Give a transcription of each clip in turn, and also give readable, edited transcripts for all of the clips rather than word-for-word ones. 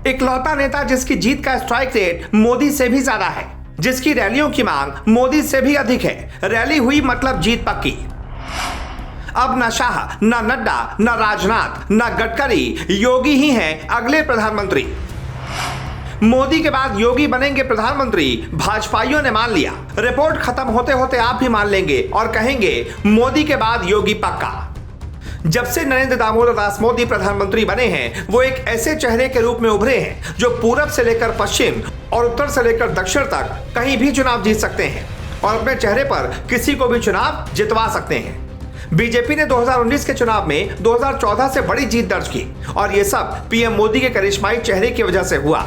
इकलौता नेता जिसकी जीत का स्ट्राइक रेट मोदी से भी ज्यादा है, जिसकी रैलियों की मांग मोदी से भी अधिक है। रैली हुई मतलब जीत पक्की। अब न शाह, न नड्डा, न राजनाथ, न गडकरी, योगी ही हैं अगले प्रधानमंत्री। मोदी के बाद योगी बनेंगे प्रधानमंत्री, भाजपाइयों ने मान लिया। रिपोर्ट खत्म होते होते आप भी मान लेंगे और कहेंगे मोदी के बाद योगी पक्का। जब से नरेंद्र दामोदर दास मोदी प्रधानमंत्री बने हैं, वो एक ऐसे चेहरे के रूप में उभरे हैं जो पूरब से लेकर पश्चिम और उत्तर से लेकर दक्षिण तक कहीं भी चुनाव जीत सकते हैं और अपने चेहरे पर किसी को भी चुनाव जितवा सकते हैं। बीजेपी ने 2019 के चुनाव में 2014 से बड़ी जीत दर्ज की और ये सब पीएम मोदी के करिश्माई चेहरे की वजह से हुआ।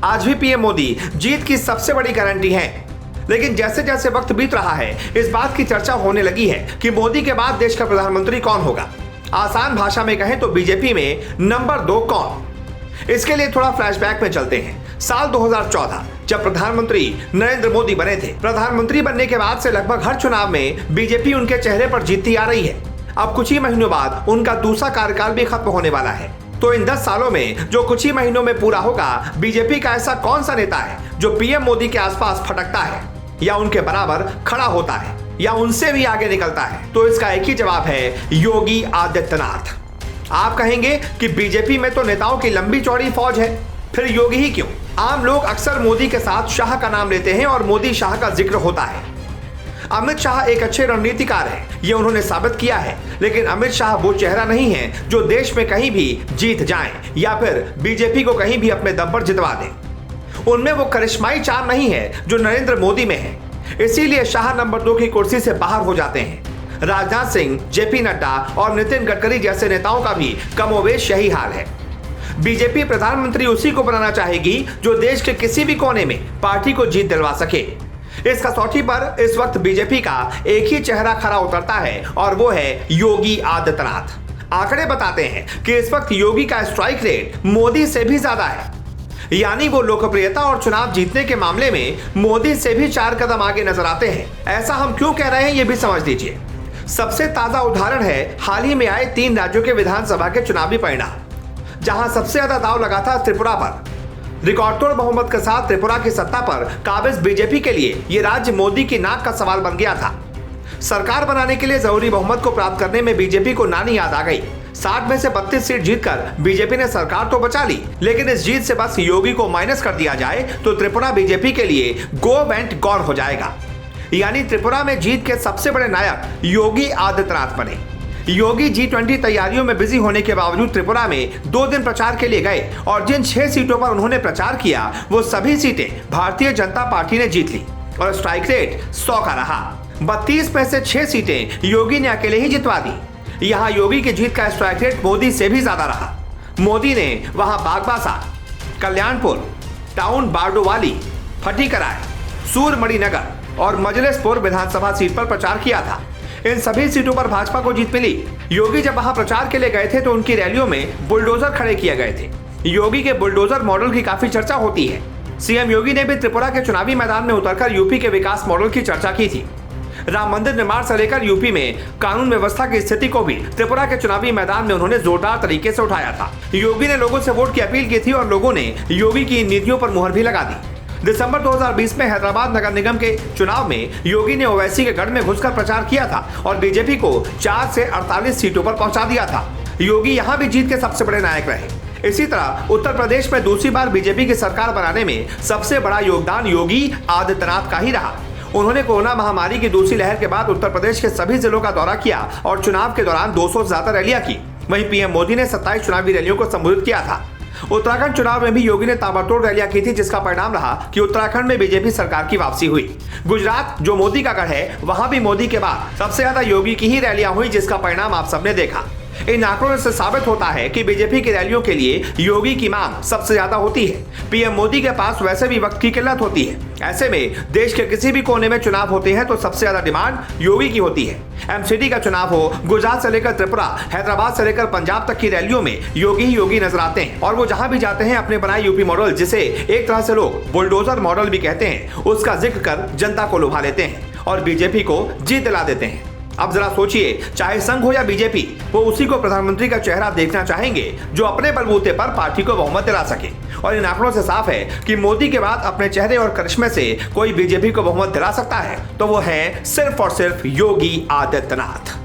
आज भी पीएम मोदी जीत की सबसे बड़ी गारंटी हैं। लेकिन जैसे जैसे वक्त बीत रहा है, इस बात की चर्चा होने लगी है कि मोदी के बाद देश का प्रधानमंत्री कौन होगा। आसान भाषा में कहें तो बीजेपी में नंबर 2 कौन। इसके लिए थोड़ा फ्लैशबैक में चलते हैं। साल 2014 जब प्रधानमंत्री नरेंद्र मोदी बने थे। प्रधानमंत्री बनने के बाद से लगभग हर चुनाव में बीजेपी उनके चेहरे पर जीतती आ रही है। अब कुछ ही महीनों बाद उनका दूसरा कार्यकाल भी खत्म होने वाला है। तो इन 10 सालों में जो कुछ ही महीनों में पूरा होगा, बीजेपी का ऐसा कौन सा नेता है जो पीएम मोदी के आसपास फटकता है या उनके बराबर खड़ा होता है या उनसे भी आगे निकलता है? तो इसका एक ही जवाब है, योगी आदित्यनाथ। आप कहेंगे कि बीजेपी में तो नेताओं की लंबी चौड़ी फौज है, फिर योगी ही क्यों? आम लोग अक्सर मोदी के साथ शाह का नाम लेते हैं और मोदी शाह का जिक्र होता है। अमित शाह एक अच्छे रणनीतिकार हैं, ये उन्होंने साबित किया है। लेकिन अमित शाह वो चेहरा नहीं है जो देश में कहीं भी जीत जाएं या फिर बीजेपी को कहीं भी अपने दम पर जितवा दें। उनमें वो करिश्माई चार्म नहीं है जो नरेंद्र मोदी में है। इसीलिए शाह नंबर 2 की कुर्सी से बाहर हो जाते हैं। राजनाथ सिंह, जेपी नड्डा और नितिन गडकरी जैसे नेताओं का भी कमोवेश यही हाल है। बीजेपी प्रधानमंत्री उसी को बनाना चाहेगी जो देश के किसी भी कोने में पार्टी को जीत दिलवा सके। इस कसौटी पर इस वक्त बीजेपी का एक ही चेहरा खरा उतरता है और वो है योगी आदित्यनाथ। आंकड़े बताते हैं कि इस वक्त योगी का स्ट्राइक रेट मोदी से भी ज्यादा है, यानी वो लोकप्रियता और चुनाव जीतने के मामले में मोदी से भी 4 कदम आगे नजर आते हैं। ऐसा हम क्यों कह रहे हैं ये भी समझ लीजिए। सबसे ताजा उदाहरण है हाल ही में आए 3 राज्यों के विधानसभा के चुनावी परिणाम, जहां सबसे ज्यादा दांव लगा था त्रिपुरा पर। रिकॉर्ड तोड़ बहुमत के साथ त्रिपुरा की सत्ता पर काबिज बीजेपी के लिए ये राज्य मोदी की नाक का सवाल बन गया था। सरकार बनाने के लिए जरूरी बहुमत को प्राप्त करने में बीजेपी को नानी याद आ गई। 60 में से 32 सीट जीतकर बीजेपी ने सरकार तो बचा ली, लेकिन इस जीत से बस योगी को माइनस कर दिया जाए तो त्रिपुरा बीजेपी के लिए गो वेंट गॉन हो जाएगा। यानी त्रिपुरा में जीत के सबसे बड़े नायक योगी आदित्यनाथ बने। योगी G20 तैयारियों में बिजी होने के बावजूद त्रिपुरा में 2 दिन प्रचार के लिए गए और जिन 6 सीटों पर उन्होंने प्रचार किया वो सभी सीटें भारतीय जनता पार्टी ने जीत ली और स्ट्राइक रेट 100 का रहा। 32 में से 6 सीटें योगी ने अकेले ही जितवा दी। यहां योगी की जीत का स्ट्राइक रेट मोदी से भी ज्यादा रहा। मोदी ने वहां बागबासा, कल्याणपुर, टाउन बारडोवाली, फटीकराय, सूरमणिनगर और मजलिसपुर विधानसभा सीट पर प्रचार किया था। इन सभी सीटों पर भाजपा को जीत मिली। योगी जब वहां प्रचार के लिए गए थे तो उनकी रैलियों में बुलडोजर खड़े किए गए थे। योगी के बुलडोजर मॉडल की काफी चर्चा होती है। सीएम योगी ने भी त्रिपुरा के चुनावी मैदान में उतरकर यूपी के विकास मॉडल की चर्चा की थी। राम मंदिर निर्माण से लेकर यूपी में कानून व्यवस्था की स्थिति को भी त्रिपुरा के चुनावी मैदान में उन्होंने जोरदार तरीके से उठाया था। योगी ने लोगों से वोट की अपील की थी और लोगों ने योगी की नीतियों पर मुहर भी लगा दी। दिसंबर 2020 में हैदराबाद नगर निगम के चुनाव में योगी ने ओवैसी के गढ़ में घुसकर प्रचार किया था और बीजेपी को 4 से 48 सीटों पर पहुंचा दिया था। योगी यहां भी जीत के सबसे बड़े नायक रहे। इसी तरह उत्तर प्रदेश में दूसरी बार बीजेपी की सरकार बनाने में सबसे बड़ा योगदान योगी आदित्यनाथ का ही रहा। उन्होंने कोरोना महामारी की दूसरी लहर के बाद उत्तर प्रदेश के सभी जिलों का दौरा किया और चुनाव के दौरान 200 से ज्यादा रैलियां की। वहीं पीएम मोदी ने 27 चुनावी रैलियों को संबोधित किया था। उत्तराखंड चुनाव में भी योगी ने ताबड़तोड़ रैलियां की थी, जिसका परिणाम रहा कि उत्तराखंड में बीजेपी सरकार की वापसी हुई। गुजरात जो मोदी का गढ़ है, वहां भी मोदी के बाद सबसे ज्यादा योगी की ही रैलियां हुई, जिसका परिणाम आप सबने देखा। इन आंकड़ों से साबित होता है कि बीजेपी की रैलियों के लिए योगी की मांग सबसे ज्यादा होती है। पीएम मोदी के पास वैसे भी वक्त की किल्लत होती है। ऐसे में देश के किसी भी कोने में चुनाव होते हैं तो सबसे ज्यादा डिमांड योगी की होती है। एमसीडी का चुनाव हो, गुजरात से लेकर त्रिपुरा, हैदराबाद से लेकर पंजाब तक की रैलियों में योगी ही योगी नजर आते हैं और वो जहां भी जाते हैं अपने बनाए यूपी मॉडल, जिसे एक तरह से लोग बुलडोजर मॉडल भी कहते हैं, उसका जिक्र कर जनता को लुभा लेते हैं और बीजेपी को जीत दिला देते हैं। अब जरा सोचिए, चाहे संघ हो या बीजेपी, वो उसी को प्रधानमंत्री का चेहरा देखना चाहेंगे जो अपने बलबूते पर पार्टी को बहुमत दिला सके। और इन आंकड़ों से साफ है कि मोदी के बाद अपने चेहरे और करिश्मे से कोई बीजेपी को बहुमत दिला सकता है तो वो है सिर्फ और सिर्फ योगी आदित्यनाथ।